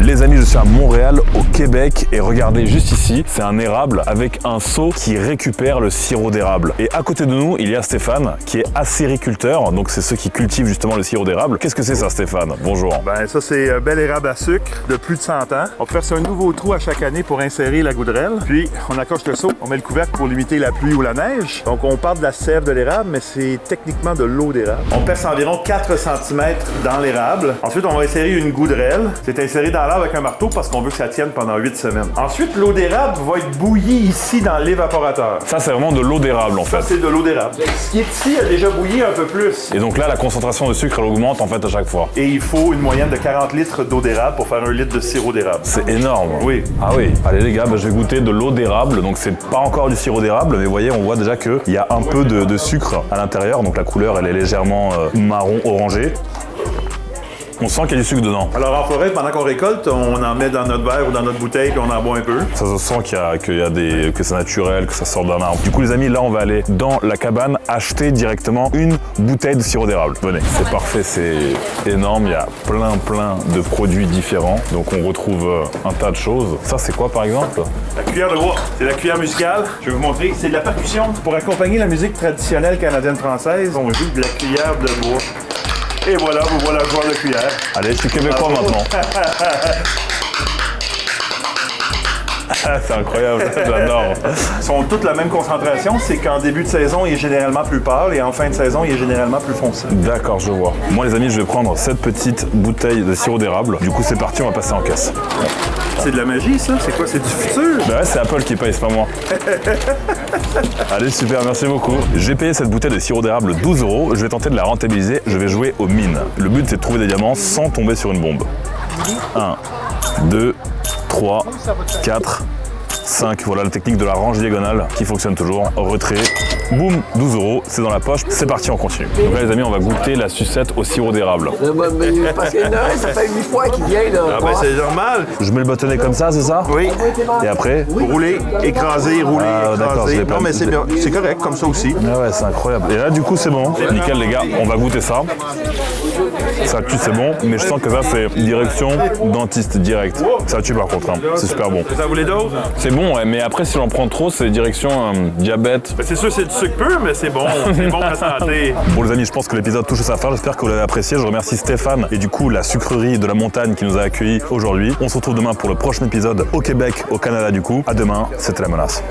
Les amis, je suis à Montréal, au Québec, et regardez juste ici, c'est un érable avec un seau qui récupère le sirop d'érable. Et à côté de nous, il y a Stéphane, qui est acériculteur, donc c'est ceux qui cultivent justement le sirop d'érable. Qu'est-ce que c'est ça, Stéphane? Bonjour. Ben ça, c'est un bel érable à sucre de plus de 100 ans. On peut faire un nouveau trou à chaque année pour insérer la goudrelle. Puis, on accroche le seau, on met le couvercle pour limiter la pluie ou la neige. Donc, on part de la sève de l'érable, mais c'est techniquement de l'eau d'érable. On perce environ 4 cm dans l'érable. Ensuite, on va insérer une goudrelle. C'est inséré dans l'arbre avec un marteau parce qu'on veut que ça tienne pendant 8 semaines. Ensuite, l'eau d'érable va être bouillie ici dans l'évaporateur. Ça, c'est vraiment de l'eau d'érable en fait. Ça, c'est de l'eau d'érable. Ce qui est ici a déjà bouilli un peu plus. Et donc là, la concentration de sucre, elle augmente en fait à chaque fois. Et il faut une moyenne de 40 litres d'eau d'érable pour faire 1 litre de sirop d'érable. C'est énorme. Oui. Ah oui. Allez les gars, je vais goûter de l'eau d'érable. Donc c'est pas encore du sirop d'érable, mais vous voyez, on voit déjà qu'il y a un peu de sucre à l'intérieur. Donc la couleur, elle est légèrement marron orangé. On sent qu'il y a du sucre dedans. Alors en forêt, pendant qu'on récolte, on en met dans notre verre ou dans notre bouteille puis on en boit un peu. Ça se sent que c'est naturel, que ça sort d'un arbre. Du coup les amis, là on va aller dans la cabane acheter directement une bouteille de sirop d'érable. Venez, c'est parfait, c'est énorme, il y a plein de produits différents. Donc on retrouve un tas de choses. Ça c'est quoi par exemple? La cuillère de bois, c'est la cuillère musicale. Je vais vous montrer, c'est de la percussion. Pour accompagner la musique traditionnelle canadienne-française, on joue de la cuillère de bois. Et voilà, vous voilà le joueur de cuillère. Allez, je suis québécois maintenant. C'est incroyable, j'adore. Ils sont toutes la même concentration, c'est qu'en début de saison, il est généralement plus pâle et en fin de saison, il est généralement plus foncé. D'accord, je vois. Moi les amis, je vais prendre cette petite bouteille de sirop d'érable. Du coup c'est parti, on va passer en caisse. C'est de la magie ça? C'est quoi? C'est du futur? Bah ouais, c'est Apple qui paye, c'est pas moi. Allez, super, merci beaucoup. J'ai payé cette bouteille de sirop d'érable 12 €. Je vais tenter de la rentabiliser. Je vais jouer aux mines. Le but, c'est de trouver des diamants sans tomber sur une bombe. 1, 2, 3, 4, 5. Voilà la technique de la range diagonale qui fonctionne toujours. Retrait. Boum, 12 €, c'est dans la poche, c'est parti, on continue. Donc là les amis, on va goûter la sucette au sirop d'érable. Parce qu'il y en a un, ça fait 8 fois qu'il vient là. Ah ben c'est normal. Je mets le bâtonnet comme ça, c'est ça? Oui. Et après? Rouler, écraser, rouler, Ah, d'accord, je écraser. l'ai pas Non mais mis. c'est bien, c'est correct comme ça aussi. Ah ouais, c'est incroyable. Et là du coup c'est bon. Nickel les gars, on va goûter ça. Ça tue, c'est bon, mais je sens que ça c'est direction dentiste direct. Ça tue par contre, hein. C'est super bon. Vous en voulez d'autres? C'est bon, ouais, mais après si j'en prends trop, c'est direction diabète. Ben, c'est sûr c'est du sucre pur, mais c'est bon pour la santé. Bon les amis, je pense que l'épisode touche à sa fin, j'espère que vous l'avez apprécié. Je remercie Stéphane et du coup la sucrerie de la montagne qui nous a accueillis aujourd'hui. On se retrouve demain pour le prochain épisode au Québec, au Canada du coup. À demain, c'était La Menace.